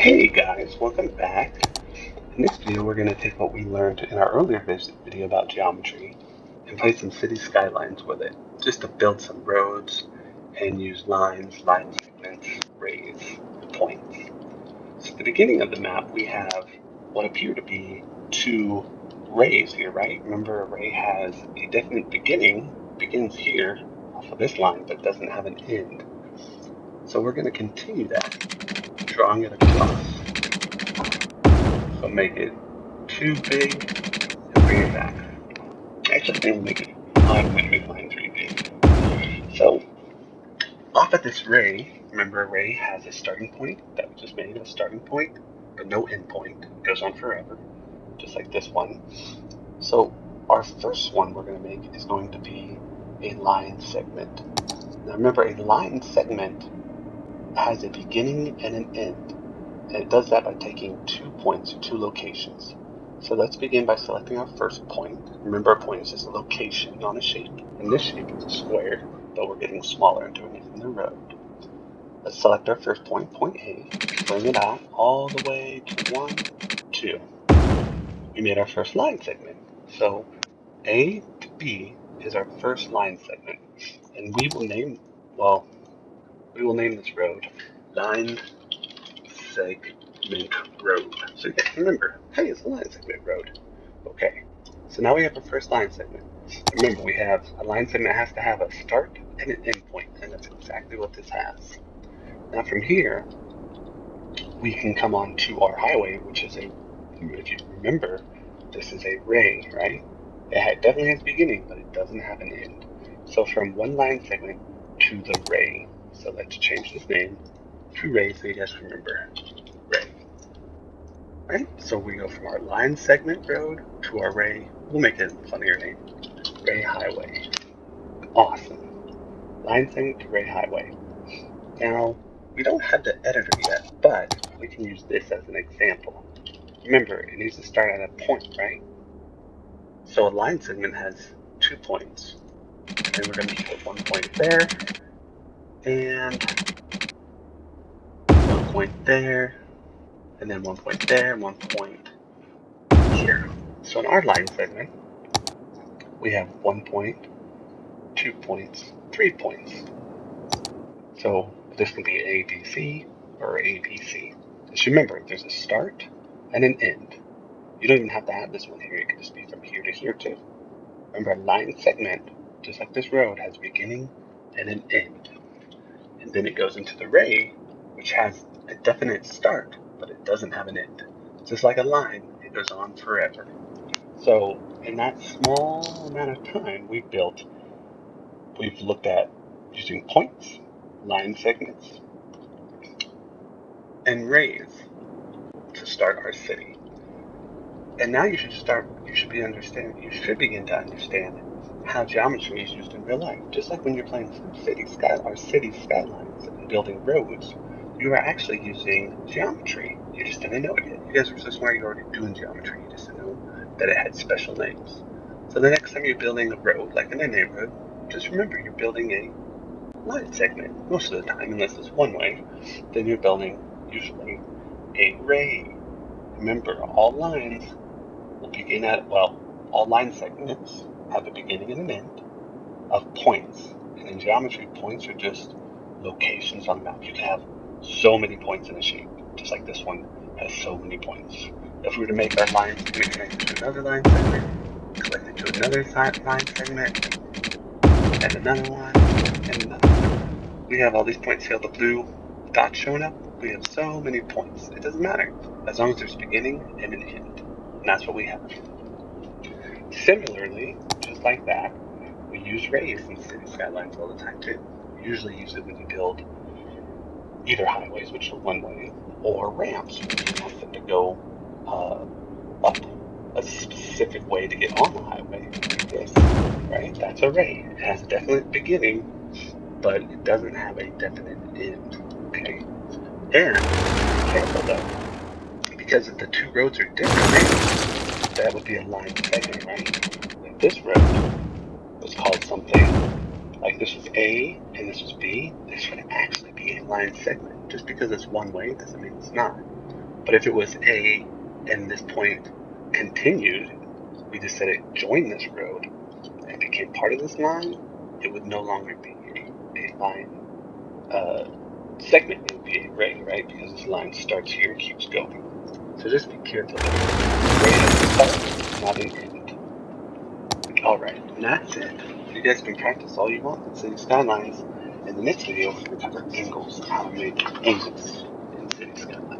Hey guys, welcome back. In this video, we're going to take what we learned in our earlier video about geometry and play some city skylines with it, just to build some roads and use lines, line segments, rays, points. So at the beginning of the map, we have what appear to be two rays here, right? Remember, a ray has a definite beginning, begins here off of this line, but doesn't have an end. So we're going to continue that, drawing it across. So make it too big and bring it back. Actually, I think I'm going to make mine 3 big. So off of this ray, remember a ray has a starting point that we just made, a starting point, but no end point. It goes on forever, just like this one. So our first one we're going to make is going to be a line segment. Now remember, a line segment has a beginning and an end. And it does that by taking 2 points, 2 locations. So let's begin by selecting our first point. Remember, a point is just a location on a shape. And this shape is a square, but we're getting smaller and doing it from the road. Let's select our first point, point A, bring it out all the way to 1, 2. We made our first line segment. So A to B is our first line segment. And we will name this road Line Segment Road. So you guys remember, hey, it's a line segment road. Okay, so now we have our first line segment. Remember, we have a line segment has to have a start and an end point, and that's exactly what this has. Now from here, we can come on to our highway, which is if you remember, this is a ray, right? It definitely has a beginning, but it doesn't have an end. So from one line segment to the ray. So let's change this name to ray so you guys remember ray. Right? So we go from our line segment road to our ray. We'll make it a funnier name. Ray Highway. Awesome. Line segment to ray highway. Now, we don't have the editor yet, but we can use this as an example. Remember, it needs to start at a point, right? So a line segment has 2 points. And we're going to put 1 point there, and 1 point there, and then 1 point there, 1 point here. So in our line segment, we have 1 point, 2 points, 3 points. So this can be ABC or ABC. Just remember, there's a start and an end. You don't even have to have this one here. It could just be from here to here too. Remember, a line segment, just like this road, has a beginning and an end. And then it goes into the ray, which has a definite start, but it doesn't have an end. Just like a line, it goes on forever. So in that small amount of time we've looked at using points, line segments, and rays to start our city. And now you should begin to understand how geometry is used in real life. Just like when you're playing city skylines and building roads, you are actually using geometry. You just didn't know it yet. You guys were so smart, you're already doing geometry. You just didn't know that it had special names. So the next time you're building a road, like in a neighborhood, just remember you're building a line segment most of the time, unless it's one way. Then you're building usually a ray. Remember, all lines will begin all line segments have a beginning and an end of points. And in geometry, points are just locations on the map. You can have so many points in a shape, just like this one has so many points. If we were to make our line segment connect to another line segment, connect it to another line segment, and another one, and another one. We have all these points here, the blue dots showing up. We have so many points. It doesn't matter, as long as there's a beginning and an end. And that's what we have. Similarly, just like that, we use rays in city skylines all the time too. We usually use it when you build either highways, which are one way, or ramps, when you want them to go up a specific way to get on the highway, like this, right? That's a ray. It has a definite beginning, but it doesn't have a definite end, okay? And, careful though, because if the two roads are different names, that would be a line segment, right? Like this road was called something, like this was A and this was B, this would actually be a line segment. Just because it's one way doesn't mean it's not. But if it was A and this point continued, we just said it joined this road and became part of this line, it would no longer be a line segment. It would be a ray, right? Because this line starts here and keeps going. So just be careful. Ray is a start, not an end. Alright, and that's it. You guys can practice all you want in City Skylines. In the next video, we're going to cover angles, how to make angles in City Skylines.